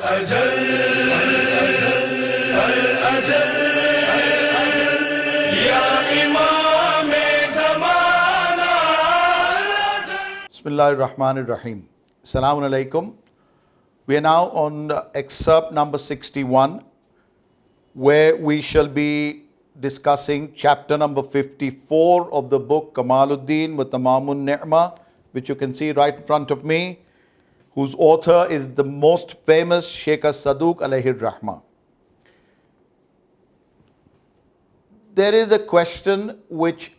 Bismillahirrahmanirrahim. Assalamu alaikum. We are now on excerpt number 61, where we shall be discussing chapter number 54 of the book Kamaluddin with Tamaamun Ni'mah, which you can see right in front of me, whose author is the most famous Shaykh As-Sadooq alayhi rahmah. There is a question which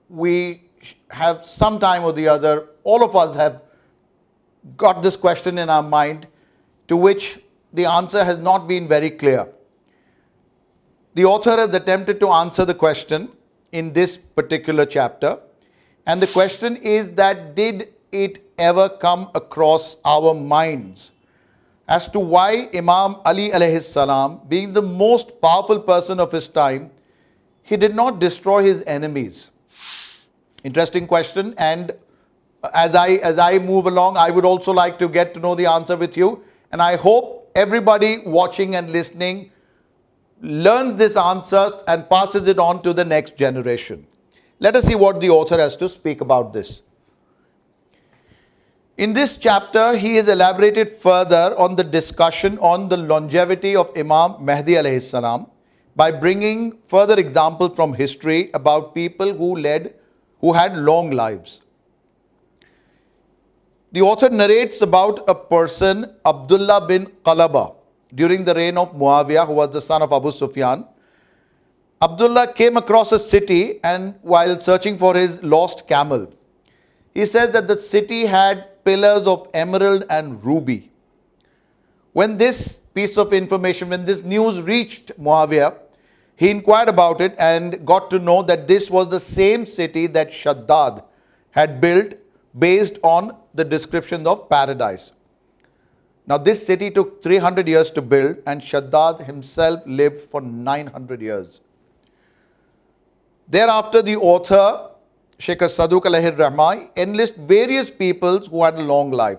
we have some time or the other, all of us have got this question in our mind, to which the answer has not been very clear. The author has attempted to answer the question in this particular chapter, and the question is that did it ever come across our minds as to why Imam Ali alayhi salam, being the most powerful person of his time, he did not destroy his enemies? Interesting question, and as I move along, I would also like to get to know the answer with you, and I hope everybody watching and listening learns this answer and passes it on to the next generation. Let us see what the author has to speak about this. In this chapter, he has elaborated further on the discussion on the longevity of Imam Mahdi alayhi salam by bringing further examples from history about people who had long lives. The author narrates about a person, Abdullah bin Qalaba, during the reign of Muawiyah, who was the son of Abu Sufyan. Abdullah came across a city, and while searching for his lost camel, he says that the city had pillars of emerald and ruby. When this piece of information, when this news reached Muawiyah, he inquired about it and got to know that this was the same city that Shaddad had built based on the descriptions of paradise. Now this city took 300 years to build, and Shaddad himself lived for 900 years. Thereafter, the author, Shaykh As-Sadooq alayhi rahmah, enlists various people who had a long life.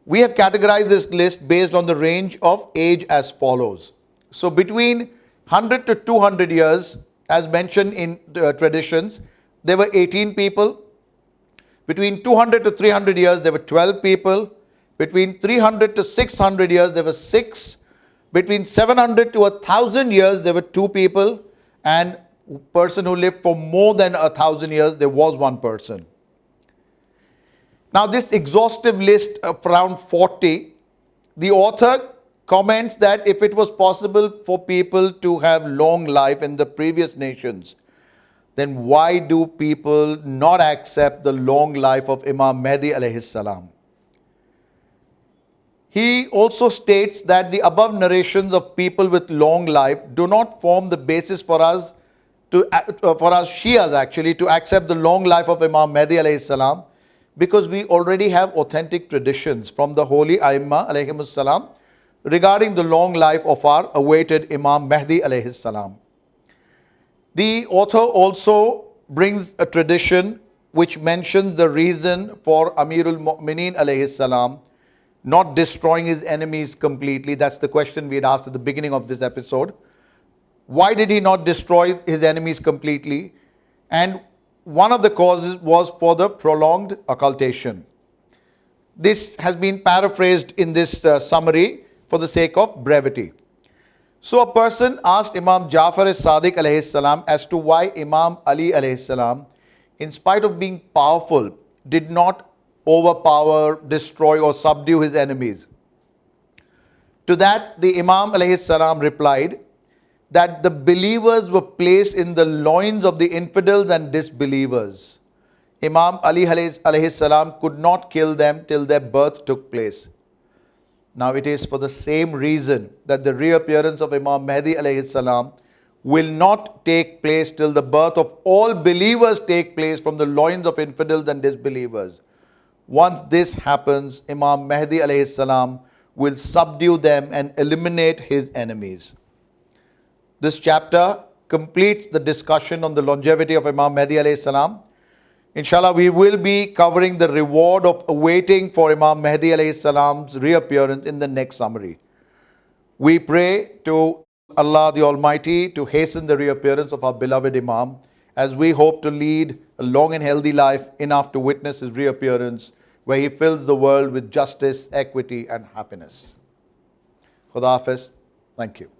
We have categorized this list based on the range of age as follows. So between 100 to 200 years, as mentioned in the traditions, there were 18 people. Between 200 to 300 years, there were 12 people. Between 300 to 600 years, there were 6. Between 700 to 1,000 years, there were 2 people. And a person who lived for more than 1,000 years, there was 1 person. Now this exhaustive list of around 40, the author comments that if it was possible for people to have long life in the previous nations, then why do people not accept the long life of Imam Mahdi alayhi salam? He also states that the above narrations of people with long life do not form the basis for us Shias actually to accept the long life of Imam Mahdi alayhi salam, because we already have authentic traditions from the holy Aimma alayhimus salam regarding the long life of our awaited Imam Mahdi alayhi salam. The author also brings a tradition which mentions the reason for Amirul Mu'mineen alayhi salam not destroying his enemies completely. That's the question we had asked at the beginning of this episode. Why did he not destroy his enemies completely? And one of the causes was for the prolonged occultation. This has been paraphrased in this summary for the sake of brevity. So a person asked Imam Ja'far As-Sadiq alayhi salam as to why Imam Ali alayhi salam, in spite of being powerful, did not overpower, destroy or subdue his enemies. To that the Imam alayhi salam replied that the believers were placed in the loins of the infidels and disbelievers. Imam Ali alayhi salam could not kill them till their birth took place. Now it is for the same reason that the reappearance of Imam Mahdi alayhi salam will not take place till the birth of all believers take place from the loins of infidels and disbelievers. Once this happens, Imam Mahdi alayhi salam will subdue them and eliminate his enemies. This chapter completes the discussion on the longevity of Imam Mahdi alayhi salam. Inshallah, we will be covering the reward of awaiting for Imam Mahdi alayhi salam's reappearance in the next summary. We pray to Allah the Almighty to hasten the reappearance of our beloved Imam, as we hope to lead a long and healthy life enough to witness his reappearance, where he fills the world with justice, equity and happiness. Khuda Hafiz. Thank you.